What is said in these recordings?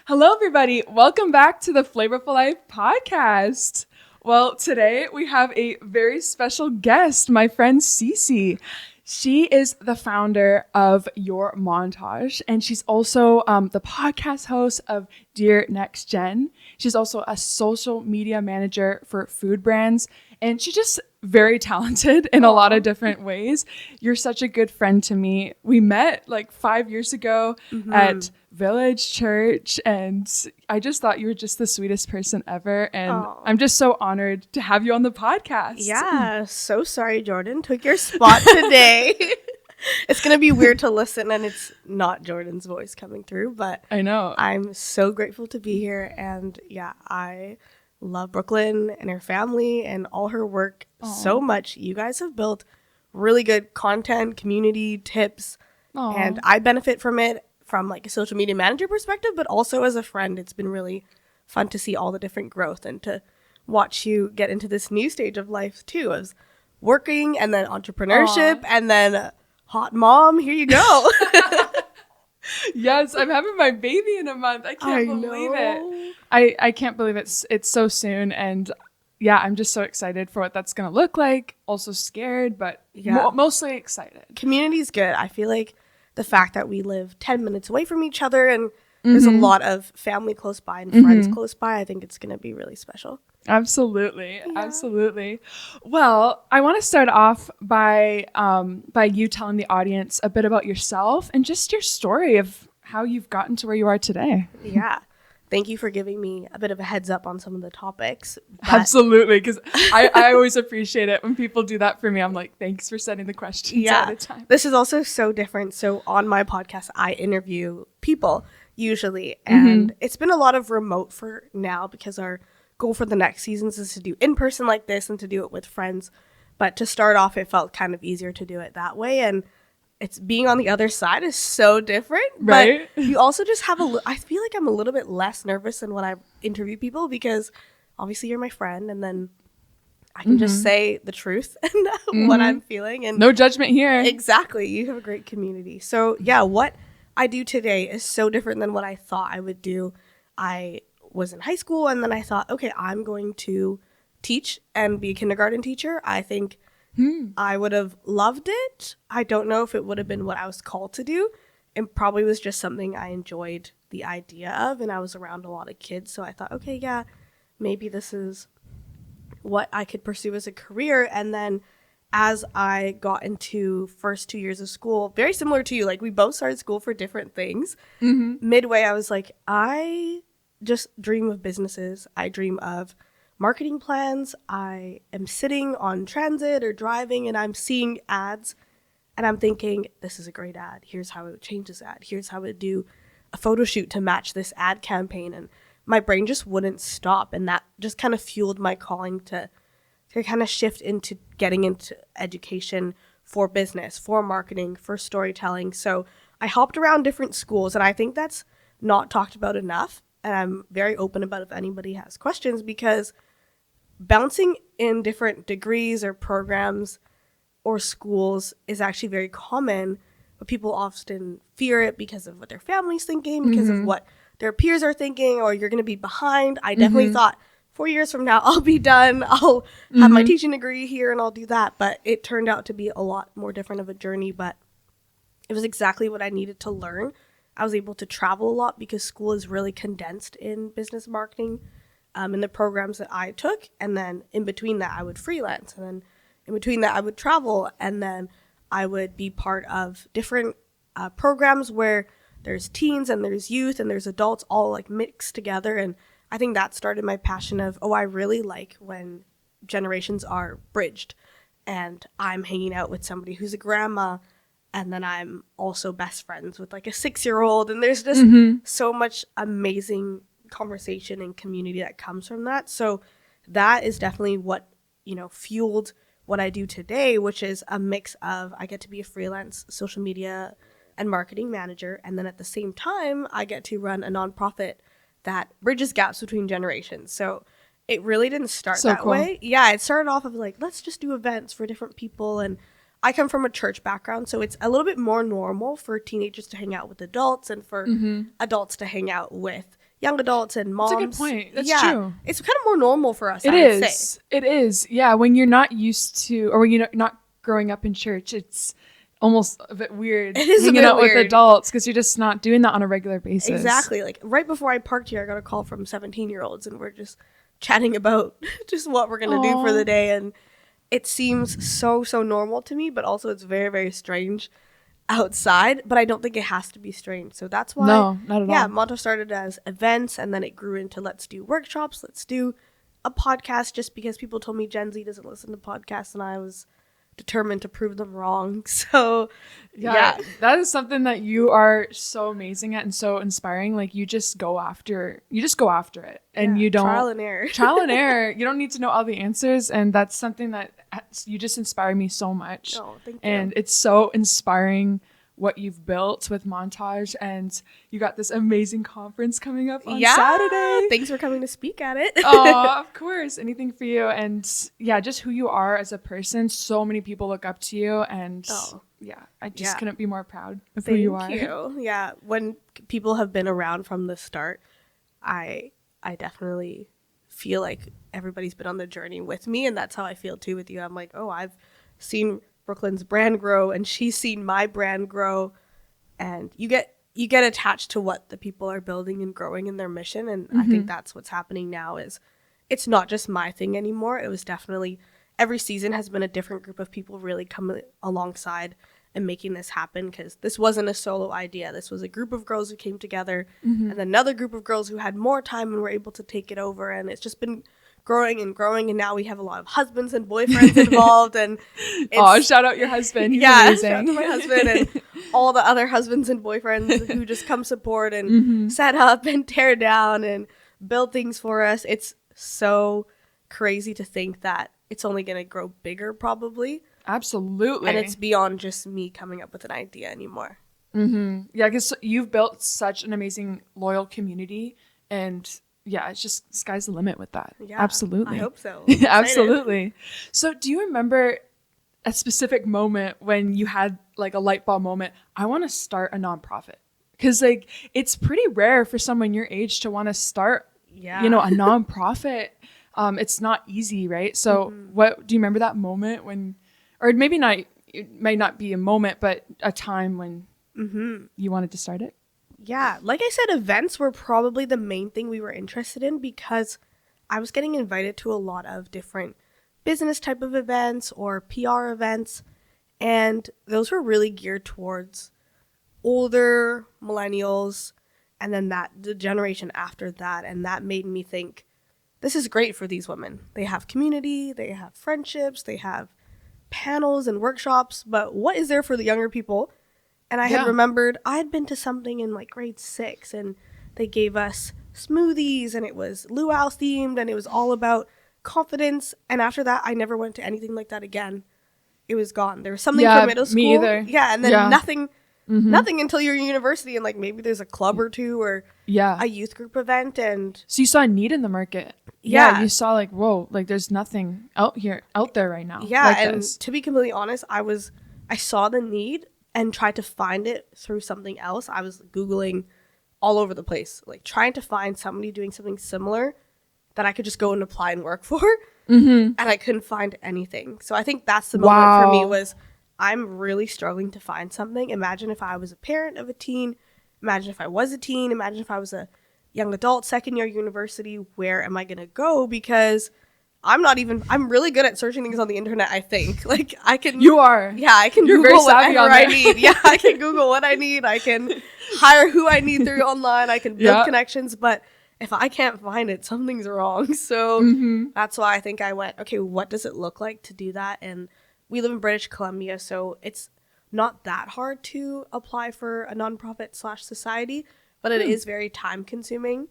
Hello, everybody. Welcome back to the Flavorful Life podcast. Well, today we have a very special guest, my friend Cece. She is the founder of Your Montage, and she's also the podcast host of Dear Next Gen. She's also a social media manager for food brands, and she's just very talented in a lot of different ways. You're such a good friend to me. We met like 5 years ago at Village Church, and I just thought you were just the sweetest person ever, and I'm just so honored to have you on the podcast. Yeah, so sorry Jordan took your spot today. It's gonna be weird to listen and it's not Jordan's voice coming through, but I know. I'm so grateful to be here, and yeah, I love Brooklyn and her family and all her work so much. You guys have built really good content, community, tips, and I benefit from it from like a social media manager perspective, but also as a friend. It's been really fun to see all the different growth and to watch you get into this new stage of life too, as working and then entrepreneurship and then hot mom. Here you go. Yes, I'm having my baby in a month. I can't believe it. I can't believe it's so soon, and yeah, I'm just so excited for what that's gonna look like. Also scared, but mostly excited. Community's good. I feel like the fact that we live 10 minutes away from each other and there's a lot of family close by and friends close by, I think it's gonna be really special. Absolutely. Absolutely. Well, I want to start off by you telling the audience a bit about yourself and just your story of how you've gotten to where you are today. Yeah. Thank you for giving me a bit of a heads up on some of the topics. Absolutely, because I always appreciate it when people do that for me. I'm like, thanks for setting the questions ahead of time. This is also so different. So on my podcast, I interview people usually, and it's been a lot of remote for now because our goal for the next seasons is to do in person like this and to do it with friends. But to start off, it felt kind of easier to do it that way, and it's being on the other side is so different, right? But you also just have I feel like I'm a little bit less nervous than when I interview people because obviously you're my friend, and then I can just say the truth and what I'm feeling, and no judgment here. Exactly. You have a great community. So yeah, what I do today is so different than what I thought I would do. I was in high school, and then I thought, okay, I'm going to teach and be a kindergarten teacher. I think I would have loved it. I don't know if it would have been what I was called to do. It probably was just something I enjoyed the idea of, and I was around a lot of kids, so I thought, okay, yeah, maybe this is what I could pursue as a career. And then as I got into first 2 years of school, very similar to you, like we both started school for different things. Midway, I was like, I just dream of businesses. I dream of marketing plans. I am sitting on transit or driving and I'm seeing ads and I'm thinking, this is a great ad. Here's how I would change this ad. Here's how I would do a photo shoot to match this ad campaign. And my brain just wouldn't stop. And that just kind of fueled my calling to kind of shift into getting into education for business, for marketing, for storytelling. So I hopped around different schools, and I think that's not talked about enough. And I'm very open about if anybody has questions, because bouncing in different degrees or programs or schools is actually very common, but people often fear it because of what their family's thinking, because of what their peers are thinking, or you're going to be behind. I definitely thought 4 years from now, I'll be done. I'll have my teaching degree here and I'll do that. But it turned out to be a lot more different of a journey, but it was exactly what I needed to learn. I was able to travel a lot because school is really condensed in business marketing. In the programs that I took, and then in between that I would freelance, and then in between that I would travel, and then I would be part of different programs where there's teens and there's youth and there's adults all like mixed together. And I think that started my passion of, I really like when generations are bridged and I'm hanging out with somebody who's a grandma, and then I'm also best friends with like a 6-year-old, and there's just so much amazing conversation and community that comes from that. So that is definitely what, fueled what I do today, which is a mix of, I get to be a freelance social media and marketing manager, and then at the same time I get to run a nonprofit that bridges gaps between generations. So it really didn't start that way. Yeah, it started off of like, let's just do events for different people, and I come from a church background, so it's a little bit more normal for teenagers to hang out with adults and for adults to hang out with young adults and moms. That's a good point. That's true. It's kind of more normal for us. It is. It is. Yeah. When you're not used to, or when you're not growing up in church, it's almost a bit weird hanging out with adults because you're just not doing that on a regular basis. Exactly. Like right before I parked here, I got a call from 17-year-olds and we're just chatting about just what we're going to do for the day. And it seems so normal to me, but also it's very, very strange outside, but I don't think it has to be strange. So that's why. No, not at all. Yeah, Montage started as events and then it grew into let's do workshops, let's do a podcast, just because people told me Gen Z doesn't listen to podcasts and I was determined to prove them wrong. So yeah, that is something that you are so amazing at and so inspiring. Like you just go after it and you don't trial and error. You don't need to know all the answers, and that's something that you just inspire me so much. Oh, thank you. And it's so inspiring what you've built with Montage, and you got this amazing conference coming up on Saturday. Thanks for coming to speak at it. Oh, of course. Anything for you. And yeah, just who you are as a person. So many people look up to you, and I just couldn't be more proud of who you are. Thank you. Yeah, when people have been around from the start, I definitely feel like everybody's been on the journey with me, and that's how I feel too with you. I'm like, oh, I've seen Brooklyn's brand grow and she's seen my brand grow, and you get attached to what the people are building and growing in their mission. And I think that's what's happening now. Is it's not just my thing anymore. It was definitely every season has been a different group of people really coming alongside and making this happen, because this wasn't a solo idea. This was a group of girls who came together and another group of girls who had more time and were able to take it over, and it's just been growing and growing, and now we have a lot of husbands and boyfriends involved. And shout out your husband. He's amazing. Shout out to my husband and all the other husbands and boyfriends who just come support and set up and tear down and build things for us. It's so crazy to think that it's only going to grow bigger, probably. Absolutely. And it's beyond just me coming up with an idea anymore. Yeah, because you've built such an amazing, loyal community, and yeah, it's just sky's the limit with that. Yeah, absolutely. I hope so. Absolutely. So do you remember a specific moment when you had like a light bulb moment? I want to start a nonprofit, because like it's pretty rare for someone your age to want to start, a nonprofit. It's not easy, right? So what do you remember that moment when, or maybe not, it may not be a moment, but a time when you wanted to start it? Yeah, like I said, events were probably the main thing we were interested in, because I was getting invited to a lot of different business type of events or PR events, and those were really geared towards older millennials and then the generation after that. And that made me think, this is great for these women. They have community, they have friendships, they have panels and workshops, but what is there for the younger people? And I had remembered I had been to something in like grade 6, and they gave us smoothies, and it was luau themed, and it was all about confidence. And after that, I never went to anything like that again. It was gone. There was something for middle school. Me either. Yeah, and then nothing until you're in university, and like maybe there's a club or two or a youth group event. And so you saw a need in the market. Yeah, you saw like, whoa, like there's nothing out there right now. Yeah, like and this. To be completely honest, I saw the need and tried to find it through something else. I was Googling all over the place, like trying to find somebody doing something similar that I could just go and apply and work for. And I couldn't find anything. So I think that's the moment for me was, I'm really struggling to find something. Imagine if I was a parent of a teen. Imagine if I was a teen. Imagine if I was a young adult, second year university. Where am I going to go? Because I'm really good at searching things on the internet, I think. Like I can. You are. Yeah, I can You're Google very savvy whatever on I that. need. Yeah, I can Google what I need. I can hire who I need through online. I can build connections. But if I can't find it, something's wrong. So that's why I think I went, okay, what does it look like to do that? And we live in British Columbia, so it's not that hard to apply for a nonprofit / society, but it is very time consuming,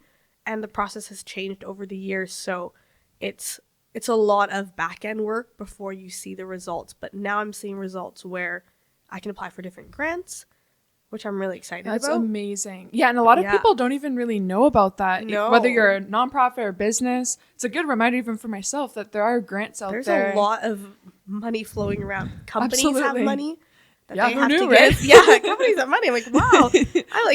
and the process has changed over the years. So it's a lot of back end work before you see the results. But now I'm seeing results where I can apply for different grants, which I'm really excited about. That's amazing. Yeah, and a lot of people don't even really know about that. No. Whether you're a nonprofit or business, it's a good reminder even for myself that there are grants out there. There's a lot of money flowing around. Companies have money. that Yeah, they who have knew, to right? give. Yeah, companies that money. I'm like, wow.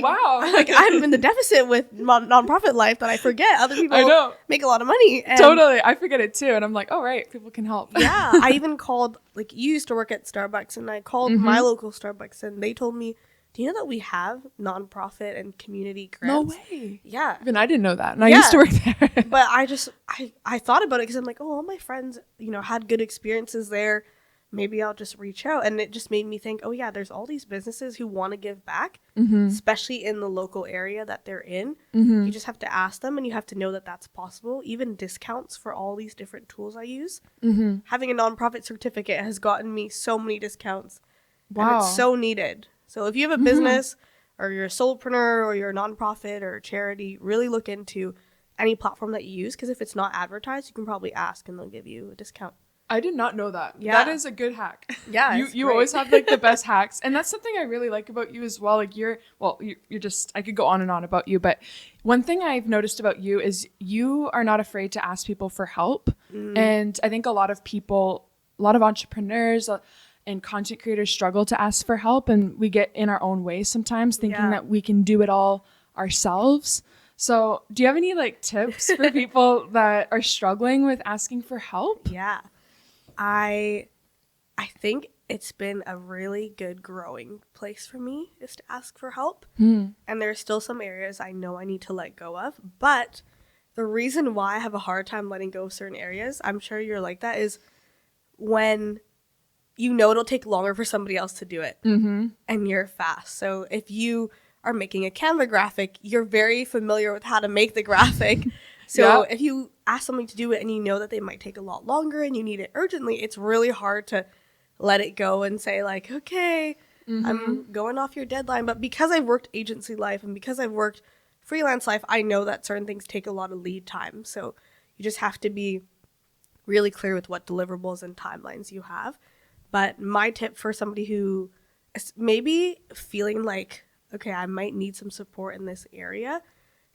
Wow. I'm in the deficit with nonprofit life that I forget other people I know. make a lot of money. And Totally. I forget it too. And I'm like, oh, right. People can help. yeah, I even called, like, you used to work at Starbucks, and I called my local Starbucks, and they told me, do you know that we have nonprofit and community grants? No way. Yeah. Even I didn't know that. And I used to work there. But I thought about it because I'm like, oh, all my friends, had good experiences there. Maybe I'll just reach out. And it just made me think, oh, yeah, there's all these businesses who want to give back, especially in the local area that they're in. You just have to ask them, and you have to know that that's possible. Even discounts for all these different tools I use. Having a nonprofit certificate has gotten me so many discounts. Wow. And it's so needed. So if you have a business or you're a solopreneur or you're a nonprofit or a charity, really look into any platform that you use, because if it's not advertised, you can probably ask and they'll give you a discount. I did not know that. Yeah. That is a good hack. Yeah. You always have like the best hacks. And that's something I really like about you as well. Like you're just, I could go on and on about you, but one thing I've noticed about you is you are not afraid to ask people for help. And I think a lot of entrepreneurs and content creators struggle to ask for help, and we get in our own way sometimes thinking that we can do it all ourselves. So do you have any like tips for people that are struggling with asking for help? Yeah. I think it's been a really good growing place for me is to ask for help. And there's still some areas I know I need to let go of. But the reason why I have a hard time letting go of certain areas, I'm sure you're like that, is when it'll take longer for somebody else to do it. And you're fast. So if you are making a Canva graphic, you're very familiar with how to make the graphic. So if you ask somebody to do it and you know that they might take a lot longer and you need it urgently, it's really hard to let it go and say like, okay, I'm going off your deadline. But because I've worked agency life and because I've worked freelance life, I know that certain things take a lot of lead time. So you just have to be really clear with what deliverables and timelines you have. But my tip for somebody who is maybe feeling like, okay, I might need some support in this area,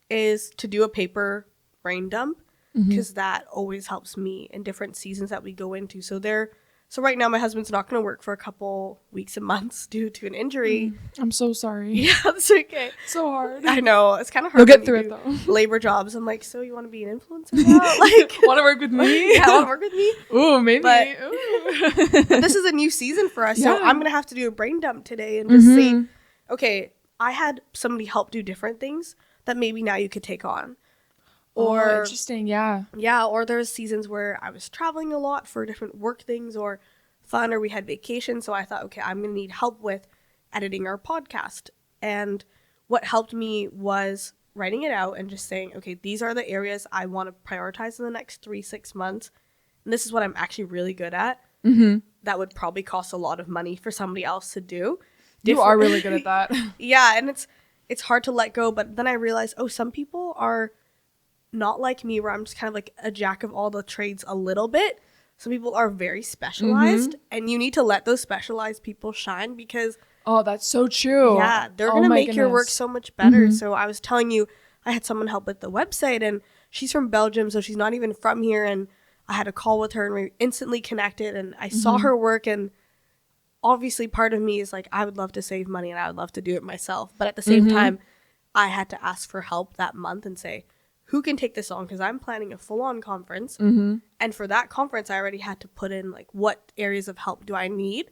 is to do a paper brain dump, because that always helps me in different seasons that we go into. So right now my husband's not going to work for a couple weeks and months due to an injury. I'm so sorry. Yeah, that's okay. So hard. I know. It's kind of hard. We'll get through it though. Labor jobs. I'm like, so you want to be an influencer now? Like, want to work with me? Yeah, want to work with me? Ooh, maybe. But Ooh. this is a new season for us. Yeah. So I'm going to have to do a brain dump today and just see, okay, I had somebody help do different things that maybe now you could take on. Or interesting, yeah. Yeah, or there's seasons where I was traveling a lot for different work things or fun, or we had vacation. So I thought, okay, I'm going to need help with editing our podcast. And what helped me was writing it out and just saying, okay, these are the areas I want to prioritize in the next 3-6 months. And this is what I'm actually really good at. That would probably cost a lot of money for somebody else to do. You are really good at that. Yeah, and it's hard to let go. But then I realized, some people are not like me, where I'm just kind of like a jack of all the trades a little bit. Some people are very specialized, and you need to let those specialized people shine, because that's so true. Yeah, they're gonna make your work so much better. So I was telling you, I had someone help with the website, and she's from Belgium, so she's not even from here. And I had a call with her, and we instantly connected, and I saw her work. And obviously part of me is like, I would love to save money and I would love to do it myself, but at the same time I had to ask for help that month and say, who can take this on? Because I'm planning a full-on conference. And for that conference, I already had to put in, like, what areas of help do I need?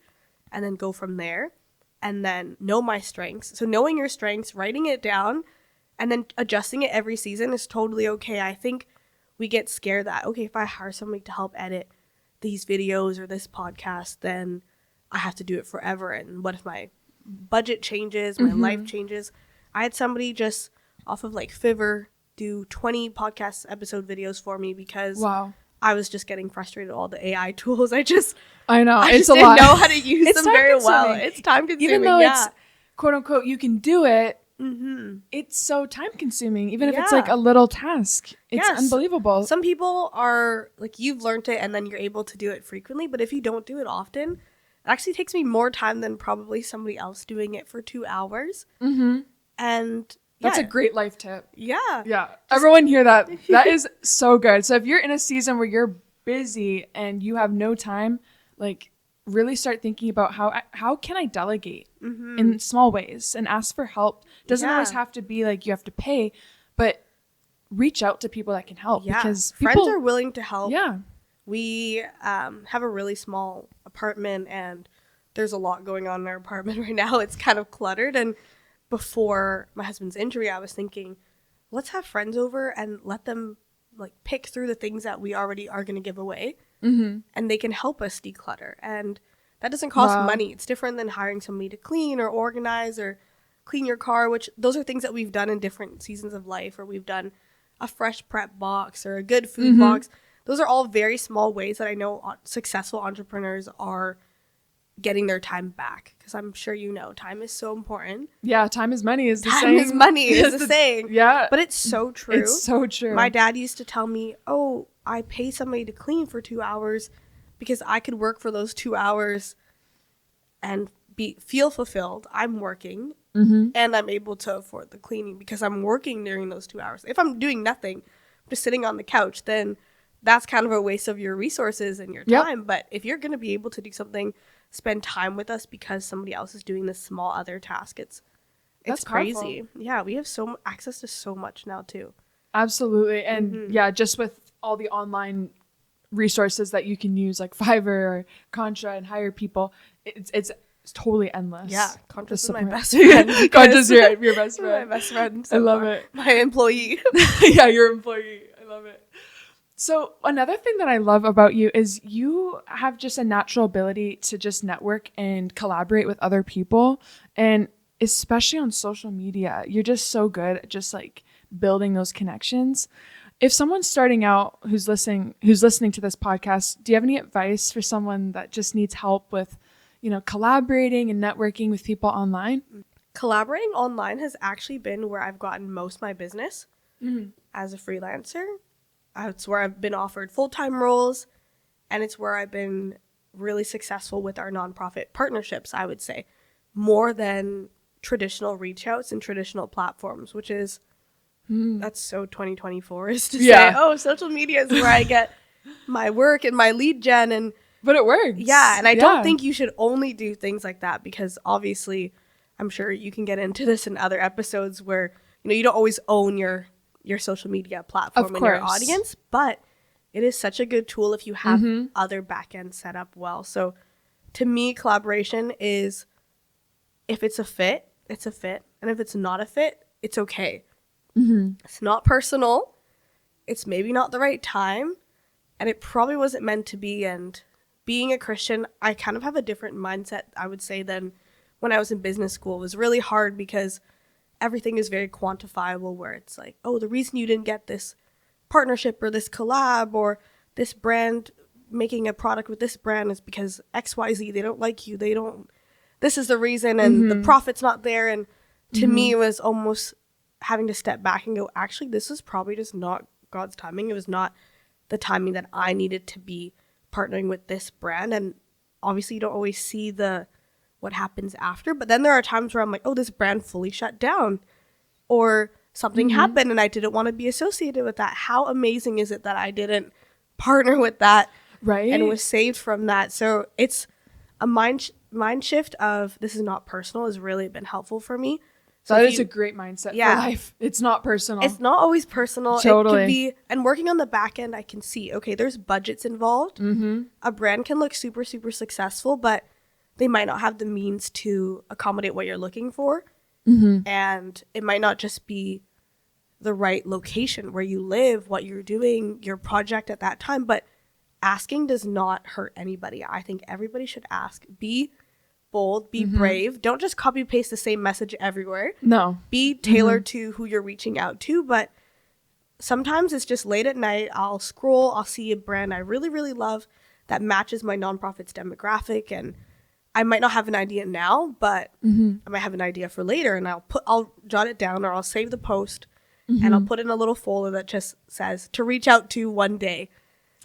And then go from there. And then know my strengths. So knowing your strengths, writing it down, and then adjusting it every season is totally okay. I think we get scared that, okay, if I hire somebody to help edit these videos or this podcast, then I have to do it forever. And what if my budget changes, my life changes? I had somebody just off of, like, Fiverr do 20 podcast episode videos for me because I was just getting frustrated with all the AI tools. I know it's just didn't know how to use them very well. It's time consuming. Even though it's quote unquote you can do it, it's so time consuming. Even if it's like a little task, it's unbelievable. Some people are like, you've learned it and then you're able to do it frequently. But if you don't do it often, it actually takes me more time than probably somebody else doing it for 2 hours. And that's a great life tip. Yeah. Everyone hear that. That is so good. So if you're in a season where you're busy and you have no time, like, really start thinking about how can I delegate in small ways and ask for help. Doesn't always have to be like you have to pay, but reach out to people that can help because friends are willing to help. Yeah. We have a really small apartment and there's a lot going on in our apartment right now. It's kind of cluttered. And before my husband's injury, I was thinking, let's have friends over and let them like pick through the things that we already are going to give away. And they can help us declutter. And that doesn't cost money. It's different than hiring somebody to clean or organize or clean your car, which those are things that we've done in different seasons of life, or we've done a fresh prep box or a good food box. Those are all very small ways that I know successful entrepreneurs are getting their time back, because I'm sure you know time is so important. Yeah, time is money is the time saying. Time is money is the saying. Yeah. But it's so true. It's so true. My dad used to tell me, oh, I pay somebody to clean for 2 hours because I could work for those 2 hours and feel fulfilled. I'm working and I'm able to afford the cleaning because I'm working during those 2 hours. If I'm doing nothing, just sitting on the couch, then that's kind of a waste of your resources and your time. But if you're going to be able to do something, spend time with us because somebody else is doing this small other task, it's crazy. Powerful. Yeah, we have access to so much now too. Absolutely. And just with all the online resources that you can use like Fiverr or Contra and hire people, it's totally endless. Yeah, Contra's my best friend. Contra's your best friend. My best friend. I love it. My employee. Yeah, your employee. I love it. So another thing that I love about you is you have just a natural ability to just network and collaborate with other people. And especially on social media, you're just so good at just like building those connections. If someone's starting out who's listening to this podcast, do you have any advice for someone that just needs help with, collaborating and networking with people online? Collaborating online has actually been where I've gotten most of my business as a freelancer. It's where I've been offered full-time roles, and it's where I've been really successful with our nonprofit partnerships, I would say, more than traditional reach outs and traditional platforms, which is that's so 2024 is to say, oh, social media is where I get my work and my lead gen. But it works. Yeah, and I don't think you should only do things like that, because obviously I'm sure you can get into this in other episodes where, you don't always own your social media platform and your audience, but it is such a good tool if you have other backends set up well. So to me, collaboration is, if it's a fit, it's a fit. And if it's not a fit, it's okay. It's not personal. It's maybe not the right time. And it probably wasn't meant to be. And being a Christian, I kind of have a different mindset, I would say, than when I was in business school. It was really hard because everything is very quantifiable, where it's like, oh, the reason you didn't get this partnership or this collab or this brand making a product with this brand is because XYZ, they don't like you. This is the reason, and the profit's not there. And to me, it was almost having to step back and go, actually, this is probably just not God's timing. It was not the timing that I needed to be partnering with this brand. And obviously you don't always see what happens after, but then there are times where I'm like, oh, this brand fully shut down, or something happened and I didn't want to be associated with that. How amazing is it that I didn't partner with that, right? And was saved from that. So it's a mind shift of, this is not personal, has really been helpful for me. So that is a great mindset for life. It's not personal. It's not always personal. Totally. It could be, and working on the back end, I can see, okay, there's budgets involved. A brand can look super, super successful, but they might not have the means to accommodate what you're looking for. And it might not just be the right location where you live, what you're doing, your project at that time. But asking does not hurt anybody. I think everybody should ask. Be bold, be brave. Don't just copy paste the same message everywhere. No. Be tailored to who you're reaching out to. But sometimes it's just late at night, I'll scroll, I'll see a brand I really, really love that matches my nonprofit's demographic, and I might not have an idea now, but I might have an idea for later, and I'll jot it down, or I'll save the post and I'll put in a little folder that just says to reach out to one day.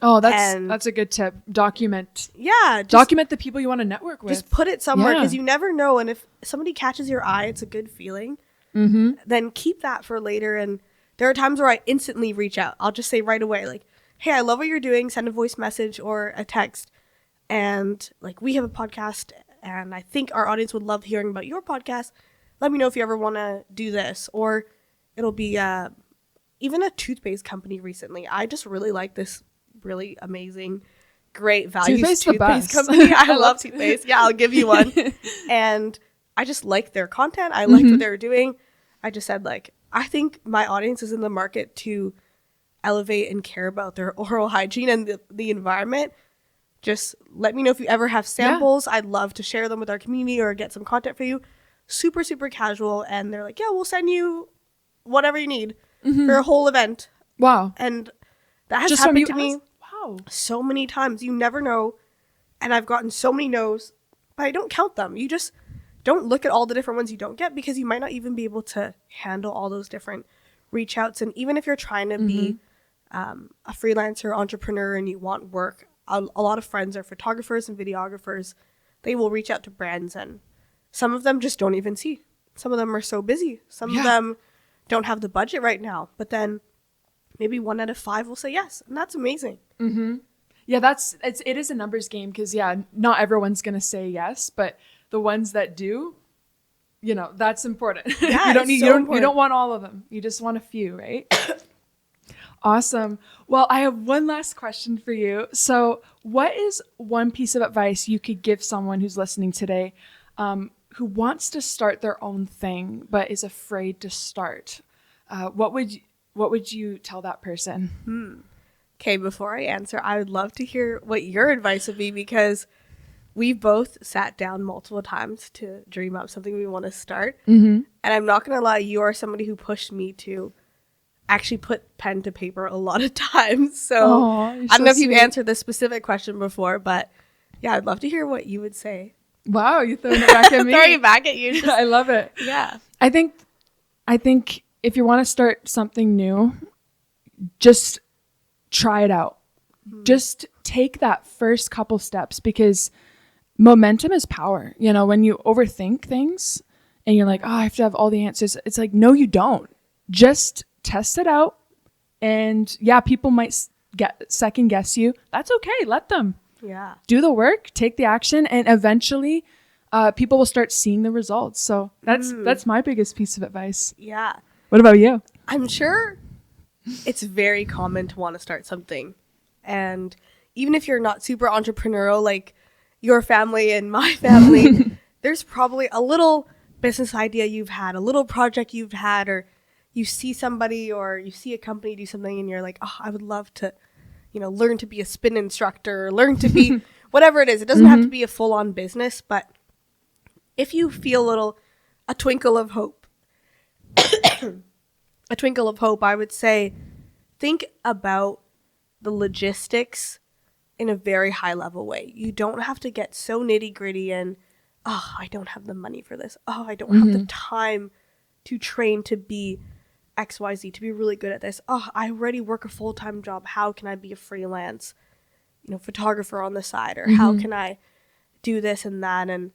Oh, that's a good tip. Document. Yeah. Document the people you want to network with. Just put it somewhere, because you never know. And if somebody catches your eye, it's a good feeling. Then keep that for later. And there are times where I instantly reach out. I'll just say right away, like, hey, I love what you're doing. Send a voice message or a text. and like we have a podcast and I think our audience would love hearing about your podcast. Let me know if you ever want to do this. Or it'll be even a toothpaste company recently. I just really like this really amazing, great values toothpaste company. I love toothpaste. Yeah, I'll give you one. And I just like their content. I liked what they were doing. I just said, like, I think my audience is in the market to elevate and care about their oral hygiene and the environment. Just let me know if you ever have samples. I'd love to share them with our community or get some content for you. Super, super casual. And they're like, yeah, we'll send you whatever you need for a whole event. Wow. And that has happened to me so many times. You never know. And I've gotten so many no's, but I don't count them. You just don't look at all the different ones you don't get, because you might not even be able to handle all those different reach outs. And even if you're trying to be a freelancer, entrepreneur, and you want work, a lot of friends are photographers and videographers. They will reach out to brands, and some of them just don't even see. Some of them are so busy. Some of them don't have the budget right now, but then maybe 1 out of 5 will say yes. And that's amazing. Yeah, it is a numbers game, because not everyone's going to say yes, but the ones that do, that's important. Yeah, you don't want all of them. You just want a few, right? Awesome. Well, I have one last question for you. So what is one piece of advice you could give someone who's listening today, who wants to start their own thing, but is afraid to start? What would you tell that person? Okay, before I answer, I would love to hear what your advice would be, because we both sat down multiple times to dream up something we want to start. And I'm not going to lie, you are somebody who pushed me to actually put pen to paper a lot of times. So I don't know if you've answered this specific question before, but yeah, I'd love to hear what you would say. Wow, you're throwing it back at me. Throwing it back at you. I love it. Yeah. I think if you want to start something new, just try it out. Just take that first couple steps, because momentum is power. When you overthink things and you're like, oh, I have to have all the answers. It's like, no, you don't. Just test it out. And people might second guess you. That's okay. Let them. Yeah. Do the work, take the action, and eventually people will start seeing the results. So that's my biggest piece of advice. Yeah. What about you? I'm sure it's very common to want to start something. And even if you're not super entrepreneurial like your family and my family, there's probably a little business idea you've had, a little project you've had, or you see somebody or you see a company do something and you're like, oh, I would love to, learn to be a spin instructor, learn to be whatever it is. It doesn't have to be a full-on business, but if you feel a twinkle of hope, I would say think about the logistics in a very high level way. You don't have to get so nitty gritty and, oh, I don't have the money for this. Oh, I don't have the time to train to be XYZ, to be really good at this. Oh, I already work a full-time job. How can I be a freelance, photographer on the side? Or how can I do this and that? And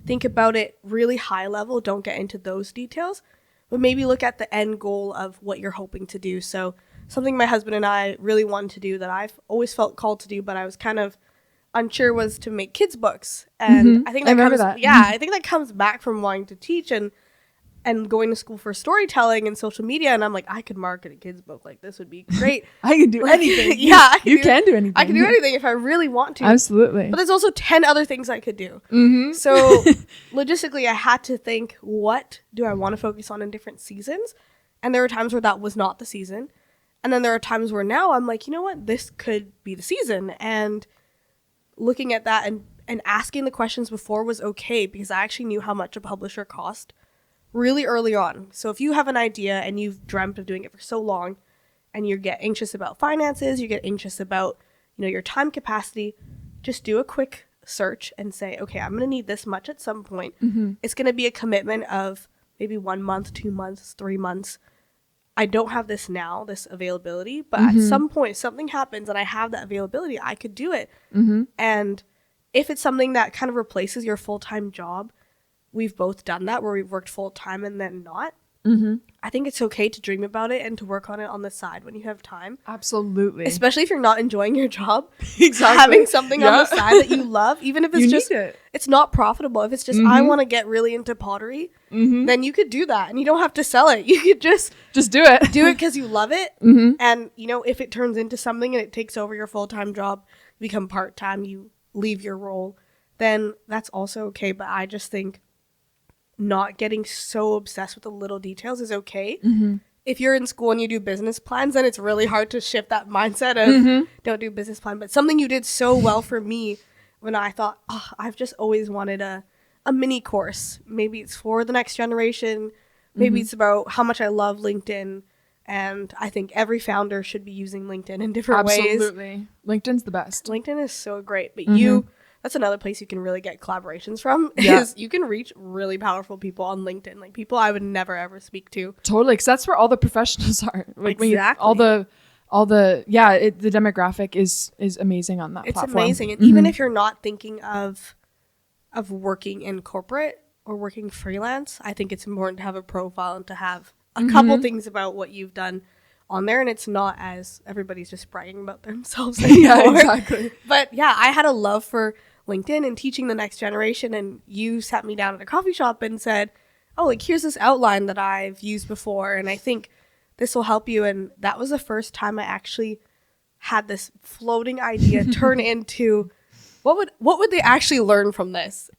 think about it really high level. Don't get into those details, but maybe look at the end goal of what you're hoping to do. So something my husband and I really wanted to do that I've always felt called to do, but I was kind of unsure, was to make kids books. And I think I think that comes back from wanting to teach and going to school for storytelling and social media. And I'm like, I could market a kid's book. Like, this would be great. I can do anything. Yeah. You can do anything. I can do anything if I really want to. Absolutely. But there's also 10 other things I could do. So logistically, I had to think, what do I want to focus on in different seasons? And there were times where that was not the season. And then there are times where now I'm like, you know what? This could be the season. And looking at that and asking the questions before was okay, because I actually knew how much a publisher cost really early on. So if you have an idea and you've dreamt of doing it for so long and you get anxious about finances, you get anxious about, your time capacity, just do a quick search and say, okay, I'm going to need this much at some point. It's going to be a commitment of maybe 1 month, 2 months, 3 months. I don't have this now, this availability, but at some point something happens and I have that availability, I could do it. And if it's something that kind of replaces your full-time job, we've both done that where we've worked full-time and then not. I think it's okay to dream about it and to work on it on the side when you have time. Absolutely. Especially if you're not enjoying your job. Exactly. Having something on the side that you love, even if it's just, it's not profitable. If it's just, I want to get really into pottery, then you could do that and you don't have to sell it. You could just do it. Do it because you love it. And, you know, if it turns into something and it takes over your full-time job, you become part-time, you leave your role, then that's also okay. But I just think not getting so obsessed with the little details is okay. If you're in school and you do business plans, then it's really hard to shift that mindset of don't do business plan. But something you did so well for me when I thought, oh, I've just always wanted a mini course. Maybe it's for the next generation. Maybe it's about how much I love LinkedIn. And I think every founder should be using LinkedIn in different ways. Absolutely. LinkedIn's the best. LinkedIn is so great. But that's another place you can really get collaborations from, is you can reach really powerful people on LinkedIn, like people I would never ever speak to. Totally, because that's where all the professionals are. Like exactly. The demographic is amazing on that platform. It's amazing. And even if you're not thinking of working in corporate or working freelance, I think it's important to have a profile and to have a couple things about what you've done on there, and it's not as everybody's just bragging about themselves anymore. Yeah, exactly. But yeah, I had a love for LinkedIn and teaching the next generation, and you sat me down at a coffee shop and said, oh, like, here's this outline that I've used before, and I think this will help you. And that was the first time I actually had this floating idea turn into what would they actually learn from this?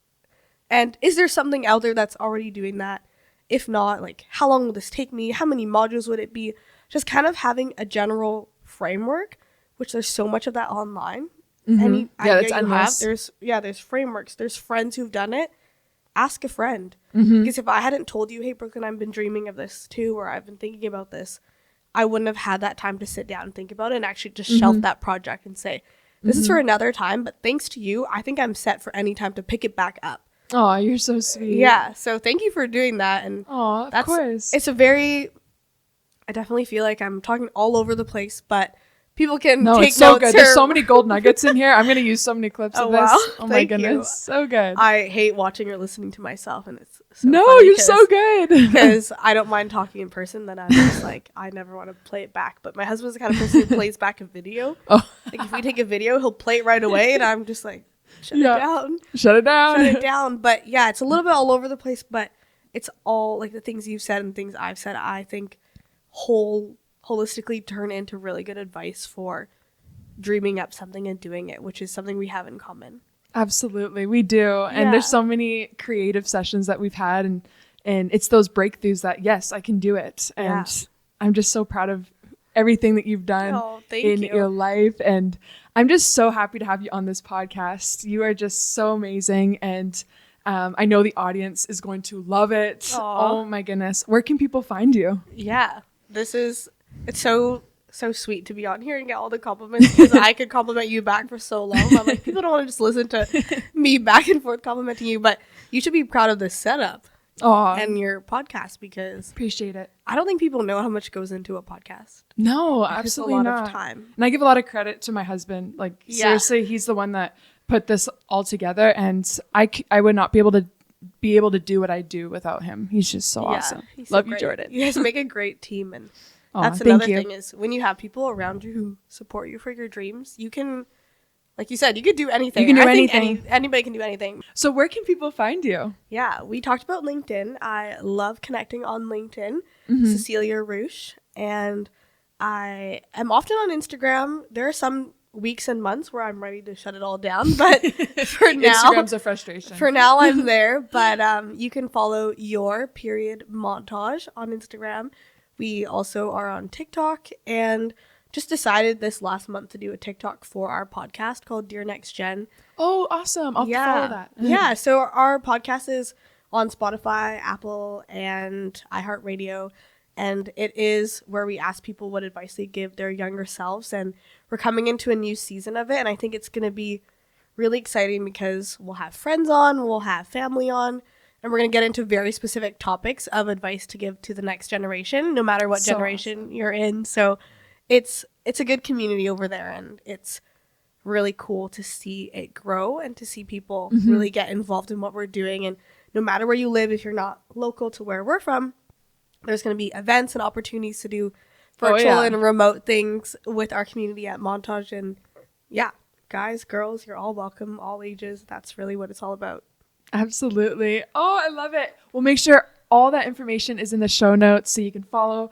And is there something out there that's already doing that? If not, like, how long will this take me? How many modules would it be? Just kind of having a general framework, which there's so much of that online. Any idea you have, there's frameworks. There's friends who've done it. Ask a friend. Because if I hadn't told you, hey, Brooklyn, I've been dreaming of this too, or I've been thinking about this, I wouldn't have had that time to sit down and think about it and actually just shelf that project and say, this is for another time. But thanks to you, I think I'm set for any time to pick it back up. Oh, you're so sweet. Yeah. So thank you for doing that. And of course. It's I definitely feel like I'm talking all over the place, but people can take it's so notes. Good. There's so many gold nuggets in here. I'm going to use so many clips of this. Wow. Oh my goodness. So good. I hate watching or listening to myself, and it's so no, you're so good. Because I don't mind talking in person. Then I'm just like, I never want to play it back. But my husband's the kind of person who plays back a video. Like if we take a video, he'll play it right away, and I'm just like, shut it down. Shut it down. But yeah, it's a little bit all over the place, but it's all like the things you've said and things I've said, I think holistically turn into really good advice for dreaming up something and doing it, which is something we have in common. Absolutely, we do. And there's so many creative sessions that we've had, and it's those breakthroughs that, yes, I can do it. And I'm just so proud of everything that you've done in your life. And I'm just so happy to have you on this podcast. You are just so amazing. And I know the audience is going to love it. Aww. Oh my goodness. Where can people find you? Yeah, it's so sweet to be on here and get all the compliments, because I could compliment you back for so long. I'm like, people don't want to just listen to me back and forth complimenting you, but you should be proud of this setup and your podcast, because appreciate it. I don't think people know how much goes into a podcast. No, absolutely not. It's a lot of time. And I give a lot of credit to my husband. Like, seriously, he's the one that put this all together, and I would not be able to do what I do without him. He's just so awesome. Love you, Jordan. You guys make a great team, and that's another thing is when you have people around you who support you for your dreams, you can, like you said, you could do anything. You can do anything. Anybody can do anything. So where can people find you? Yeah, we talked about LinkedIn. I love connecting on LinkedIn. Cecilia Reush. And I am often on Instagram. There are some weeks and months where I'm ready to shut it all down, but for now, Instagram's a frustration. For now, I'm there. But you can follow _montage on Instagram. We also are on TikTok, and just decided this last month to do a TikTok for our podcast called Dear Next Gen. Oh, awesome. I'll follow that. Yeah, so our podcast is on Spotify, Apple, and iHeartRadio, and it is where we ask people what advice they give their younger selves, and we're coming into a new season of it, and I think it's going to be really exciting because we'll have friends on, we'll have family on, and we're going to get into very specific topics of advice to give to the next generation, no matter what generation you're in. So it's a good community over there, and it's really cool to see it grow and to see people really get involved in what we're doing. And no matter where you live, if you're not local to where we're from, There's going to be events and opportunities to do virtual and remote things with our community at Montage. And yeah, guys, girls, you're all welcome, all ages. That's really what it's all about. Absolutely. Oh, I love it. We'll make sure all that information is in the show notes so you can follow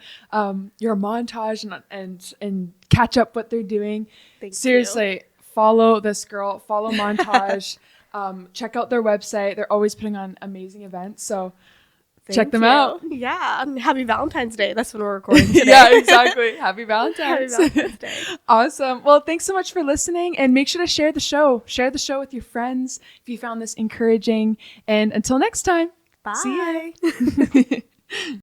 your Montage and catch up what they're doing. Seriously, follow this girl, follow Montage. Check out their website. They're always putting on amazing events. So check them out. Yeah. And happy Valentine's Day. That's when we're recording today. Yeah, exactly. Happy Valentine's. Happy Valentine's Day. Awesome. Well, thanks so much for listening, and make sure to share the show. Share the show with your friends if you found this encouraging. And until next time. Bye. See ya.